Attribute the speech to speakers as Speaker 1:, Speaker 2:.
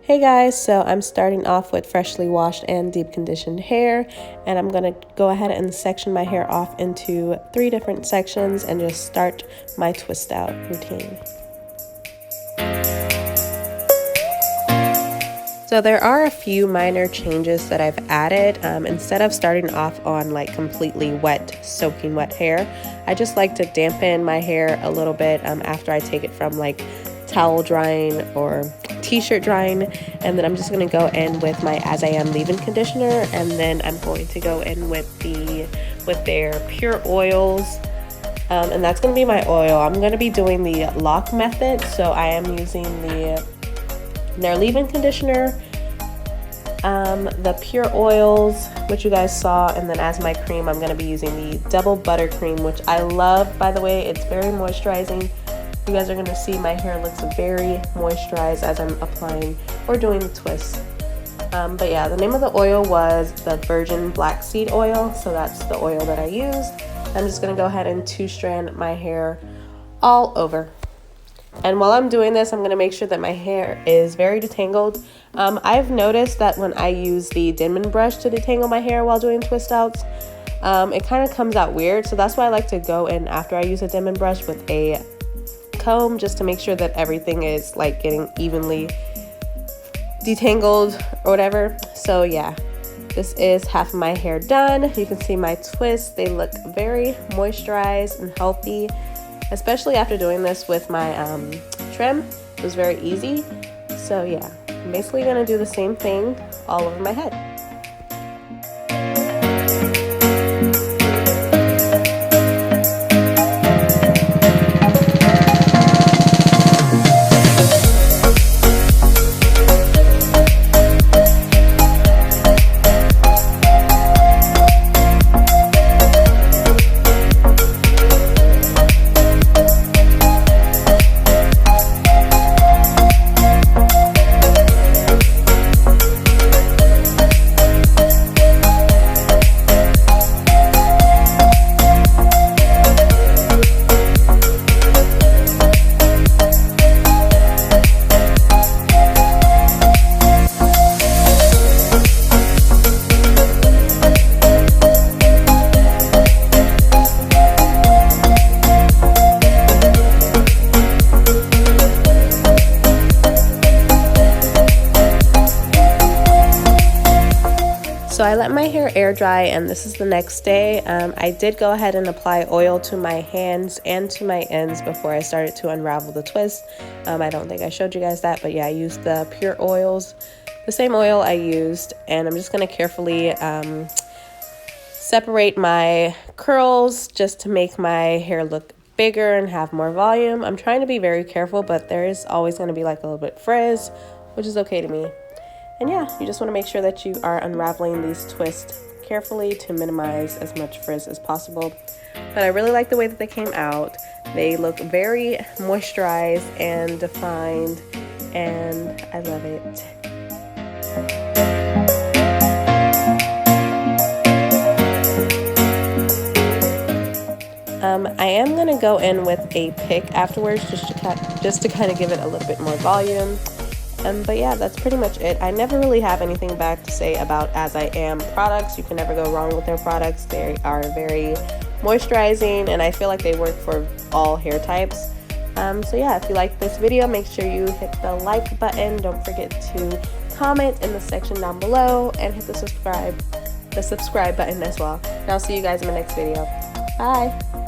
Speaker 1: Hey guys, so I'm starting off with freshly washed and deep conditioned hair, and I'm going to go ahead and section my hair off into 3 different sections and just start my twist out routine. So there are a few minor changes that I've added. Instead of starting off on like completely wet, soaking wet hair, I just like to dampen my hair a little bit after I take it from like towel drying or t-shirt drying, and then I'm just going to go in with my Asiam leave-in conditioner, and then I'm going to go in with their pure oils, and that's going to be my oil. I'm going to be doing the lock method, so I am using their leave-in conditioner, the pure oils, which you guys saw, and then as my cream I'm going to be using the double butter cream, which I love, by the way. It's very moisturizing. You guys are going to see my hair looks very moisturized as I'm applying or doing the twist. But yeah, the name of the oil was the virgin black seed oil, so that's the oil that I used. I'm just going to go ahead and 2-strand my hair all over. And while I'm doing this, I'm going to make sure that my hair is very detangled. I've noticed that when I use the Denman brush to detangle my hair while doing twist outs, it kind of comes out weird. So that's why I like to go in after I use a Denman brush with a comb, just to make sure that everything is like getting evenly detangled or whatever. So yeah, this is half of my hair done. You can see my twists. They look very moisturized and healthy, especially after doing this with my trim. It was very easy. So yeah, I'm basically gonna do the same thing all over my head. So I let my hair air dry, and this is the next day. I did go ahead and apply oil to my hands and to my ends before I started to unravel the twist. I don't think I showed you guys that, but yeah, I used the pure oils, the same oil I used, and I'm just going to carefully separate my curls just to make my hair look bigger and have more volume. I'm trying to be very careful, but there is always going to be like a little bit frizz, which is okay to me. And yeah, you just want to make sure that you are unraveling these twists carefully to minimize as much frizz as possible. But I really like the way that they came out. They look very moisturized and defined, and I love it. I am going to go in with a pick afterwards just to kind of give it a little bit more volume. But yeah, that's pretty much it. I never really have anything bad to say about Asiam products. You can never go wrong with their products. They are very moisturizing, and I feel like they work for all hair types. So yeah, if you like this video, make sure you hit the like button. Don't forget to comment in the section down below, and hit the subscribe button as well. And I'll see you guys in my next video. Bye!